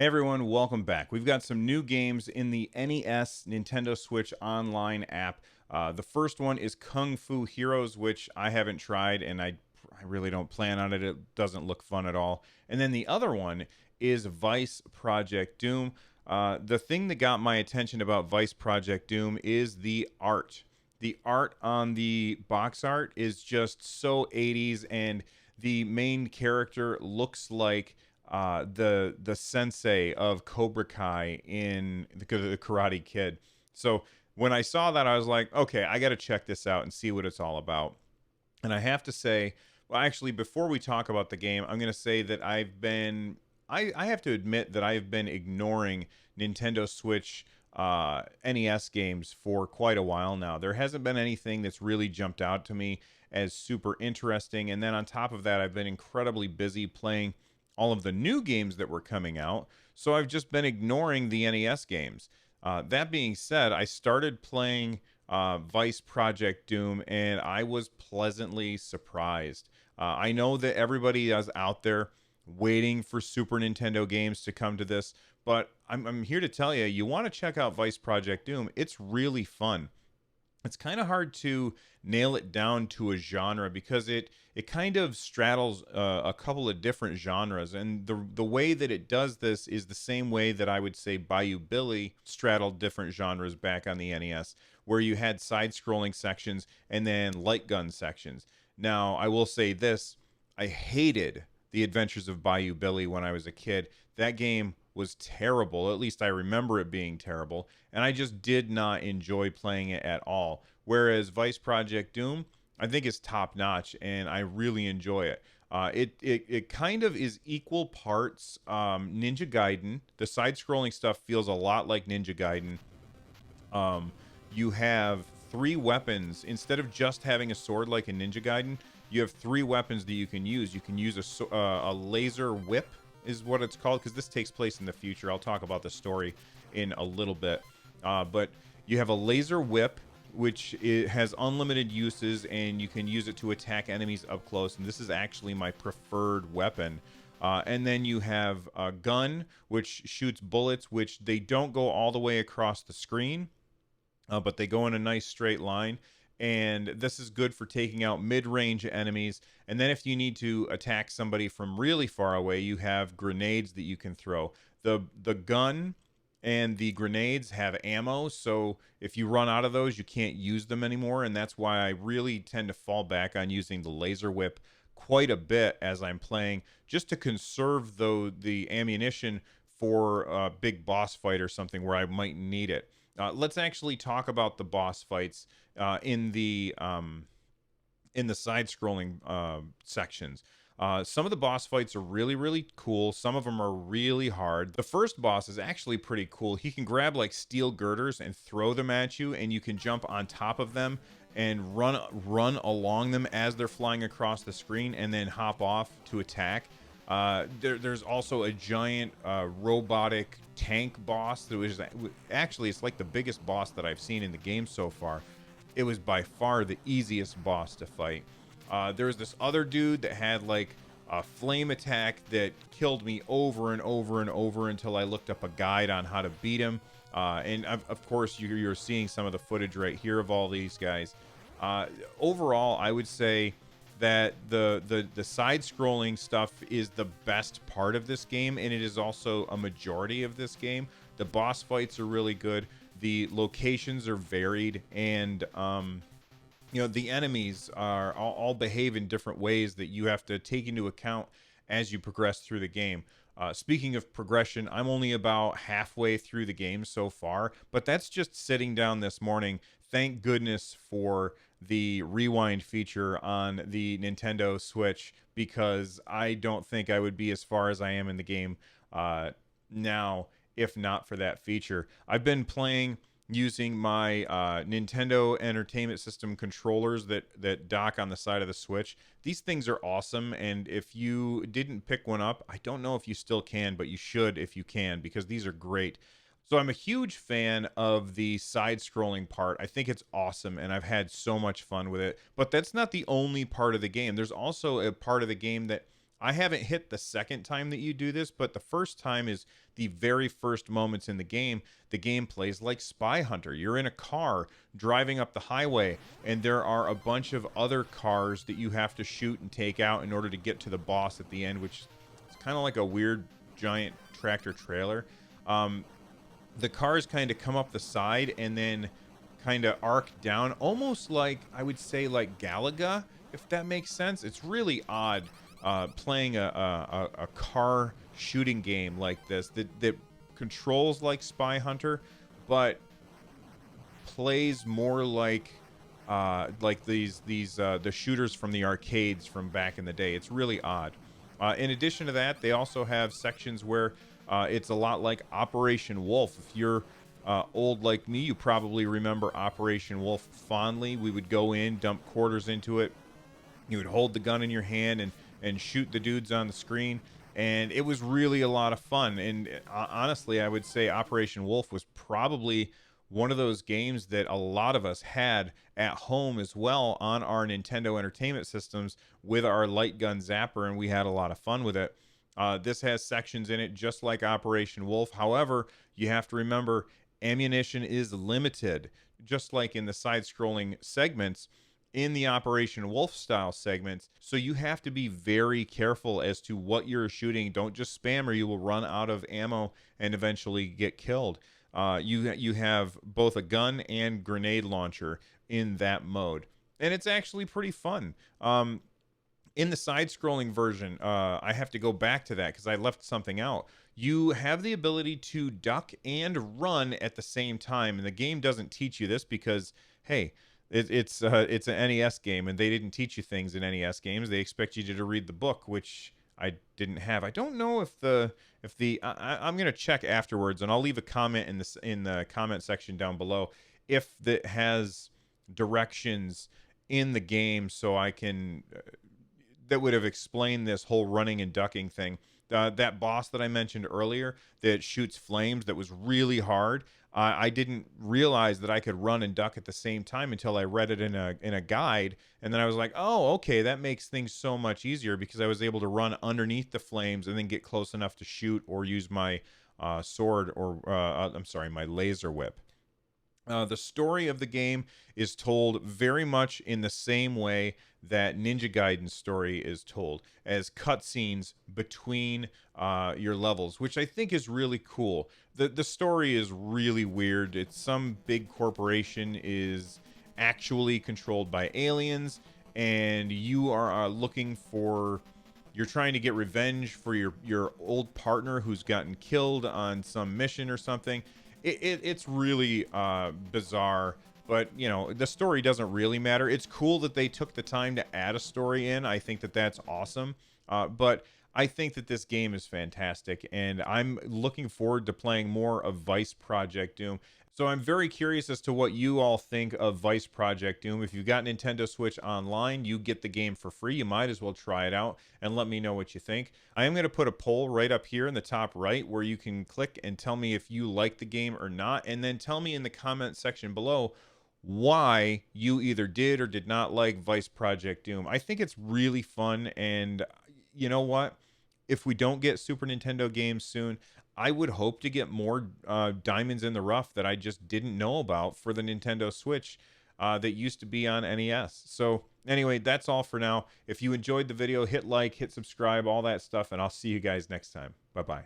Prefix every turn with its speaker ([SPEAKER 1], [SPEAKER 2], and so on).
[SPEAKER 1] Hey everyone, welcome back. We've got some new games in the NES Nintendo Switch Online app. The first one is Kung Fu Heroes, which I haven't tried and I really don't plan on it. It doesn't look fun at all. And then the other one is Vice Project Doom. The thing that got my attention about Vice Project Doom is the art. The art on the box art is just so 80s, and the main character looks like the sensei of Cobra Kai in the Karate Kid. So when I saw that, I was like, okay, I got to check this out and see what it's all about. And I have to say, well, actually, before we talk about the game, I'm going to say that I have to admit that I've been ignoring Nintendo Switch NES games for quite a while now. There hasn't been anything that's really jumped out to me as super interesting. And then on top of that, I've been incredibly busy playing all of the new games that were coming out. So I've just been ignoring the NES games. That being said, I started playing Vice Project Doom, and I was pleasantly surprised. I know that everybody is out there waiting for Super Nintendo games to come to this, but I'm here to tell you, you want to check out Vice Project Doom. It's really fun. It's kind of hard to nail it down to a genre because it kind of straddles a couple of different genres, and the way that it does this is the same way that I would say Bayou Billy straddled different genres back on the NES, where you had side-scrolling sections and then light gun sections. Now, I will say this: I hated the Adventures of Bayou Billy when I was a kid. That game was terrible. At least I remember it being terrible, and I just did not enjoy playing it at all. Whereas Vice Project Doom, I think is top notch, and I really enjoy it. It kind of is equal parts Ninja Gaiden. The side-scrolling stuff feels a lot like Ninja Gaiden. You have three weapons instead of just having a sword like in Ninja Gaiden. You have three weapons that you can use. You can use a laser whip, is what it's called, because this takes place in the future. I'll talk about the story in a little bit. But you have a laser whip, which has unlimited uses, and you can use it to attack enemies up close. And this is actually my preferred weapon. And then you have a gun, which shoots bullets, which they don't go all the way across the screen, but they go in a nice straight line. And this is good for taking out mid-range enemies. And then if you need to attack somebody from really far away, you have grenades that you can throw. The gun and the grenades have ammo, so if you run out of those, you can't use them anymore. And that's why I really tend to fall back on using the laser whip quite a bit as I'm playing, just to conserve the ammunition for a big boss fight or something where I might need it. Let's actually talk about the boss fights in the side-scrolling sections. Some of the boss fights are really, really cool. Some of them are really hard. The first boss is actually pretty cool. He can grab like steel girders and throw them at you, and you can jump on top of them and run along them as they're flying across the screen, and then hop off to attack. There's also a giant robotic tank boss that was actually, it's like the biggest boss that I've seen in the game so far. It was by far the easiest boss to fight. There was this other dude that had like a flame attack that killed me over and over and over until I looked up a guide on how to beat him. And of course, you're seeing some of the footage right here of all these guys. Overall, I would say that the side-scrolling stuff is the best part of this game, and it is also a majority of this game. The boss fights are really good. The locations are varied, and the enemies are all behave in different ways that you have to take into account as you progress through the game. Speaking of progression, I'm only about halfway through the game so far, but that's just sitting down this morning. Thank goodness for the rewind feature on the Nintendo Switch, because I don't think I would be as far as I am in the game now if not for that feature. I've been playing using my Nintendo Entertainment System controllers that dock on the side of the Switch. These things are awesome, and if you didn't pick one up, I don't know if you still can, but you should if you can, because these are great. So I'm a huge fan of the side-scrolling part. I think it's awesome, and I've had so much fun with it. But that's not the only part of the game. There's also a part of the game that I haven't hit the second time that you do this, but the first time is the very first moments in the game. The game plays like Spy Hunter. You're in a car driving up the highway, and there are a bunch of other cars that you have to shoot and take out in order to get to the boss at the end, which is kind of like a weird giant tractor trailer. The cars kind of come up the side and then kind of arc down, almost like, I would say, like Galaga, if that makes sense. It's really odd playing a car shooting game like this that controls like Spy Hunter, but plays more like these the shooters from the arcades from back in the day. It's really odd. In addition to that, they also have sections where it's a lot like Operation Wolf. If you're old like me, you probably remember Operation Wolf fondly. We would go in, dump quarters into it. You would hold the gun in your hand and shoot the dudes on the screen. And it was really a lot of fun. And honestly, I would say Operation Wolf was probably one of those games that a lot of us had at home as well on our Nintendo Entertainment Systems with our light gun zapper, and we had a lot of fun with it. This has sections in it just like Operation Wolf. However, you have to remember ammunition is limited, just like in the side-scrolling segments in the Operation Wolf style segments. So you have to be very careful as to what you're shooting. Don't just spam or you will run out of ammo and eventually get killed. You have both a gun and grenade launcher in that mode, and it's actually pretty fun. In the side-scrolling version, I have to go back to that because I left something out. You have the ability to duck and run at the same time, and the game doesn't teach you this because, hey, it's an NES game, and they didn't teach you things in NES games. They expect you to read the book, which I didn't have. I don't know if I'm gonna check afterwards, and I'll leave a comment in the comment section down below if that has directions in the game, so I can that would have explained this whole running and ducking thing. That boss that I mentioned earlier that shoots flames, that was really hard. I didn't realize that I could run and duck at the same time until I read it in a guide, and then I was like, oh, okay, that makes things so much easier because I was able to run underneath the flames and then get close enough to shoot or use my sword or I'm sorry, my laser whip. The story of the game is told very much in the same way that Ninja Gaiden's story is told, as cutscenes between your levels, which I think is really cool. The story is really weird. It's some big corporation is actually controlled by aliens, and you are looking for... You're trying to get revenge for your old partner who's gotten killed on some mission or something. It's really bizarre, but you know, the story doesn't really matter. It's cool that they took the time to add a story in. I think that that's awesome. But I think that this game is fantastic, and I'm looking forward to playing more of Vice Project Doom. So I'm very curious as to what you all think of Vice Project Doom. If you've got Nintendo Switch Online, you get the game for free. You might as well try it out and let me know what you think. I am going to put a poll right up here in the top right where you can click and tell me if you like the game or not, and then tell me in the comment section below why you either did or did not like Vice Project Doom. I think it's really fun, and you know what? If we don't get Super Nintendo games soon, I would hope to get more diamonds in the rough that I just didn't know about for the Nintendo Switch that used to be on NES. So anyway, that's all for now. If you enjoyed the video, hit like, hit subscribe, all that stuff, and I'll see you guys next time. Bye-bye.